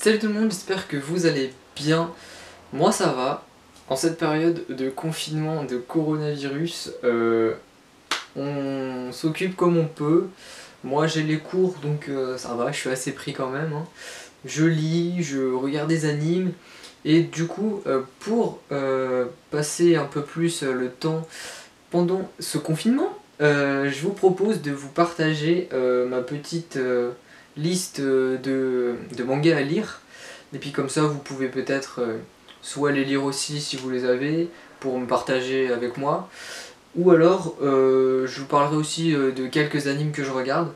Salut tout le monde, j'espère que vous allez bien. Moi ça va. En cette période de confinement, de coronavirus, on s'occupe comme on peut. Moi j'ai les cours donc ça va, je suis assez pris quand même, hein. Je lis, je regarde des animes et du coup pour passer un peu plus le temps pendant ce confinement, je vous propose de vous partager ma petite liste de mangas à lire. Et puis comme ça, vous pouvez peut-être soit les lire aussi si vous les avez, pour me partager avec moi. Ou alors, je vous parlerai aussi de quelques animes que je regarde,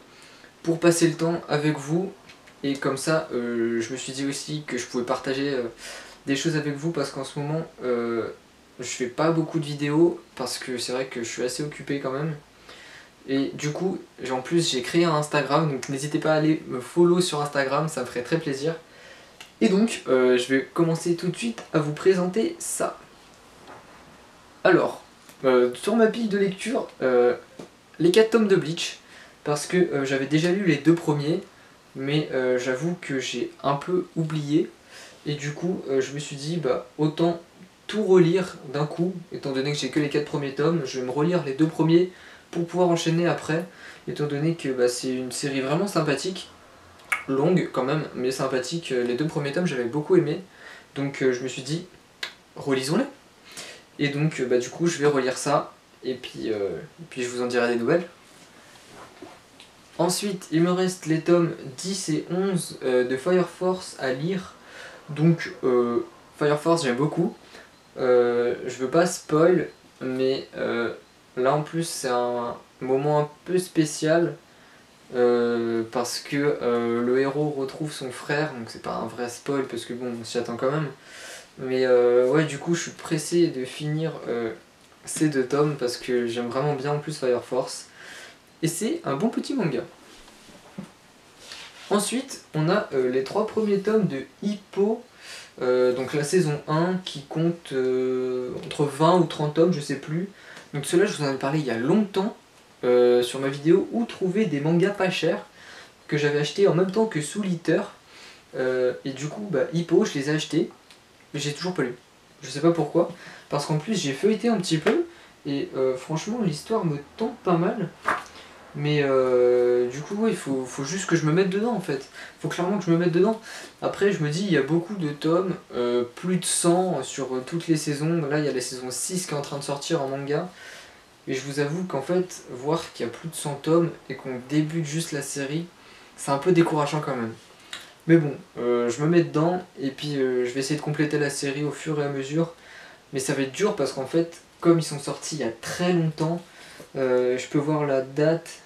pour passer le temps avec vous. Et comme ça, je me suis dit aussi que je pouvais partager des choses avec vous, parce qu'en ce moment, je fais pas beaucoup de vidéos, parce que c'est vrai que je suis assez occupé quand même. Et du coup, en plus j'ai créé un Instagram, donc n'hésitez pas à aller me follow sur Instagram, ça me ferait très plaisir. Et donc, je vais commencer tout de suite à vous présenter ça. Alors, sur ma pile de lecture, les 4 tomes de Bleach, parce que j'avais déjà lu les 2 premiers, mais j'avoue que j'ai un peu oublié. Et du coup, je me suis dit, bah autant tout relire d'un coup, étant donné que j'ai que les 4 premiers tomes, je vais me relire les 2 premiers pour pouvoir enchaîner après, étant donné que bah, c'est une série vraiment sympathique, longue quand même, mais sympathique. Les 2 premiers tomes j'avais beaucoup aimé, donc je me suis dit, relisons-les. Et donc bah, du coup je vais relire ça, et puis je vous en dirai des nouvelles. Ensuite, il me reste les tomes 10 et 11 de Fire Force à lire. Donc Fire Force j'aime beaucoup. Je veux pas spoil, mais là en plus c'est un moment un peu spécial, parce que le héros retrouve son frère, donc c'est pas un vrai spoil parce que bon on s'y attend quand même. Mais ouais, du coup je suis pressé de finir ces 2 tomes parce que j'aime vraiment bien en plus Fire Force. Et c'est un bon petit manga. Ensuite, on a les 3 premiers tomes de Hippo, donc la saison 1 qui compte entre 20 ou 30 tomes, je sais plus. Donc ceux-là, je vous en ai parlé il y a longtemps sur ma vidéo où trouver des mangas pas chers, que j'avais acheté en même temps que Soul Eater. Et du coup, bah, Hippo, je les ai achetés, mais j'ai toujours pas lu. Je sais pas pourquoi, parce qu'en plus j'ai feuilleté un petit peu, et franchement l'histoire me tente pas mal. Mais du coup, ouais, il faut juste que je me mette dedans en fait. Faut clairement que je me mette dedans. Après, je me dis, il y a beaucoup de tomes, plus de 100 sur toutes les saisons. Là, il y a la saison 6 qui est en train de sortir en manga. Et je vous avoue qu'en fait, voir qu'il y a plus de 100 tomes et qu'on débute juste la série, c'est un peu décourageant quand même. Mais bon, je me mets dedans et puis je vais essayer de compléter la série au fur et à mesure. Mais ça va être dur parce qu'en fait, comme ils sont sortis il y a très longtemps, je peux voir la date.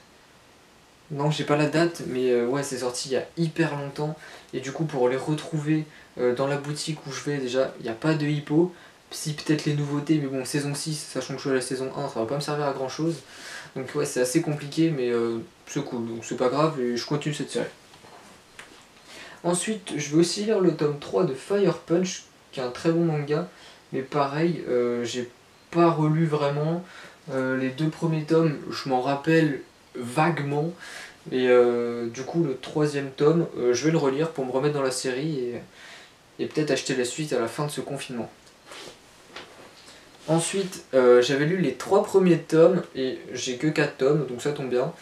Non, j'ai pas la date, mais ouais, c'est sorti il y a hyper longtemps. Et du coup, pour les retrouver dans la boutique où je vais, déjà, il n'y a pas de Hippo. Si, peut-être les nouveautés, mais bon, saison 6, sachant que je suis à la saison 1, ça va pas me servir à grand chose. Donc ouais, c'est assez compliqué, mais c'est cool, donc c'est pas grave, et je continue cette série. Ensuite, je vais aussi lire le tome 3 de Fire Punch, qui est un très bon manga. Mais pareil, j'ai pas relu vraiment. Les 2 premiers tomes, je m'en rappelle vaguement. Et du coup, le 3e tome, je vais le relire pour me remettre dans la série et peut-être acheter la suite à la fin de ce confinement. Ensuite, j'avais lu les 3 premiers tomes et j'ai que 4 tomes, donc ça tombe bien.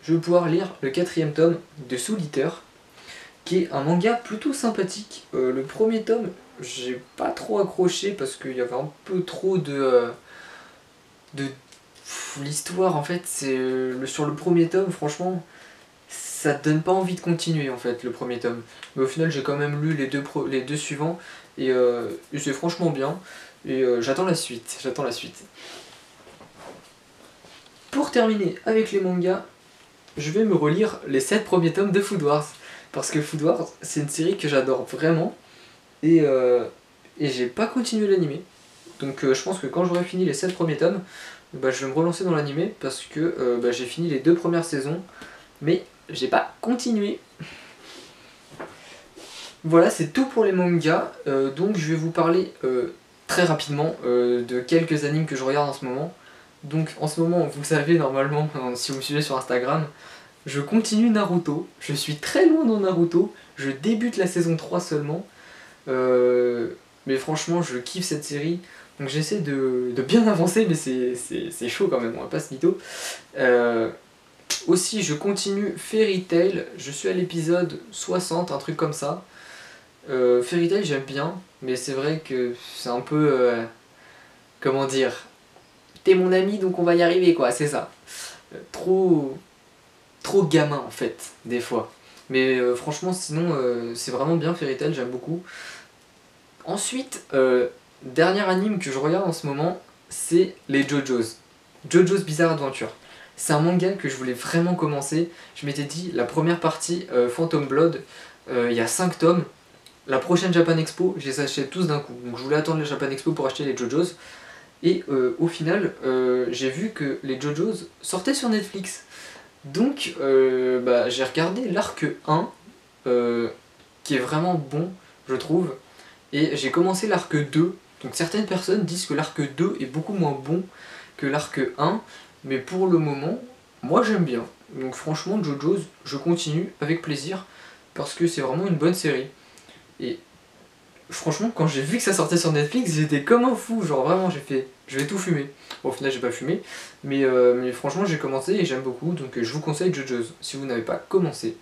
Je vais pouvoir lire le 4e tome de Soul Eater, qui est un manga plutôt sympathique. Le premier tome, j'ai pas trop accroché parce qu'il y avait un peu trop de l'histoire en fait. C'est sur le premier tome, franchement, ça te donne pas envie de continuer en fait le premier tome. Mais au final, j'ai quand même lu les deux suivants et c'est franchement bien. Et j'attends la suite. Pour terminer avec les mangas, je vais me relire les 7 premiers tomes de Food Wars. Parce que Food Wars, c'est une série que j'adore vraiment. Et j'ai pas continué l'animé. Donc je pense que quand j'aurai fini les 7 premiers tomes, bah, je vais me relancer dans l'animé. Parce que bah, j'ai fini les 2 premières saisons. Mais j'ai pas continué. Voilà, c'est tout pour les mangas. Donc je vais vous parler très rapidement de quelques animes que je regarde en ce moment. Donc en ce moment, vous le savez normalement, si vous me suivez sur Instagram, je continue Naruto. Je suis très loin dans Naruto. Je débute la saison 3 seulement. Mais franchement, je kiffe cette série. Donc j'essaie de bien avancer, mais c'est chaud quand même, on va pas se mytho. Aussi, je continue Fairy Tail. Je suis à l'épisode 60, un truc comme ça. Fairy Tail, j'aime bien, mais c'est vrai que c'est un peu... comment dire, t'es mon ami donc on va y arriver quoi, c'est ça. Trop gamin en fait, des fois. Mais franchement sinon c'est vraiment bien Fairy Tail, j'aime beaucoup. Ensuite, dernier anime que je regarde en ce moment, c'est les JoJo's. JoJo's Bizarre Adventure. C'est un manga que je voulais vraiment commencer. Je m'étais dit, la première partie, Phantom Blood, il y a 5 tomes. La prochaine Japan Expo, je les achète tous d'un coup. Donc je voulais attendre la Japan Expo pour acheter les JoJo's. Et au final, j'ai vu que les JoJo's sortaient sur Netflix. Donc j'ai regardé l'arc 1, qui est vraiment bon, je trouve. Et j'ai commencé l'arc 2. Donc certaines personnes disent que l'arc 2 est beaucoup moins bon que l'arc 1. Mais pour le moment, moi j'aime bien. Donc franchement, JoJo's, je continue avec plaisir. Parce que c'est vraiment une bonne série. Et franchement, quand j'ai vu que ça sortait sur Netflix, j'étais comme un fou. Genre vraiment, j'ai fait, je vais tout fumer. Bon, au final, j'ai pas fumé. Mais franchement, j'ai commencé et j'aime beaucoup. Donc je vous conseille JoJo's si vous n'avez pas commencé.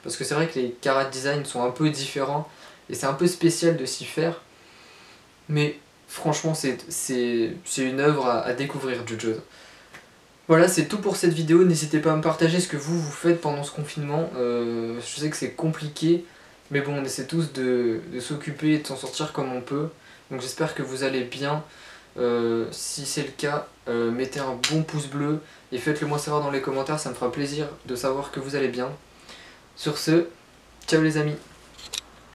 Parce que c'est vrai que les chara design sont un peu différents. Et c'est un peu spécial de s'y faire. Mais franchement, c'est une œuvre à découvrir, JoJo's. Voilà, c'est tout pour cette vidéo. N'hésitez pas à me partager ce que vous faites pendant ce confinement. Je sais que c'est compliqué. Mais bon, on essaie tous de s'occuper et de s'en sortir comme on peut. Donc j'espère que vous allez bien. Si c'est le cas, mettez un bon pouce bleu et faites-le moi savoir dans les commentaires. Ça me fera plaisir de savoir que vous allez bien. Sur ce, ciao les amis.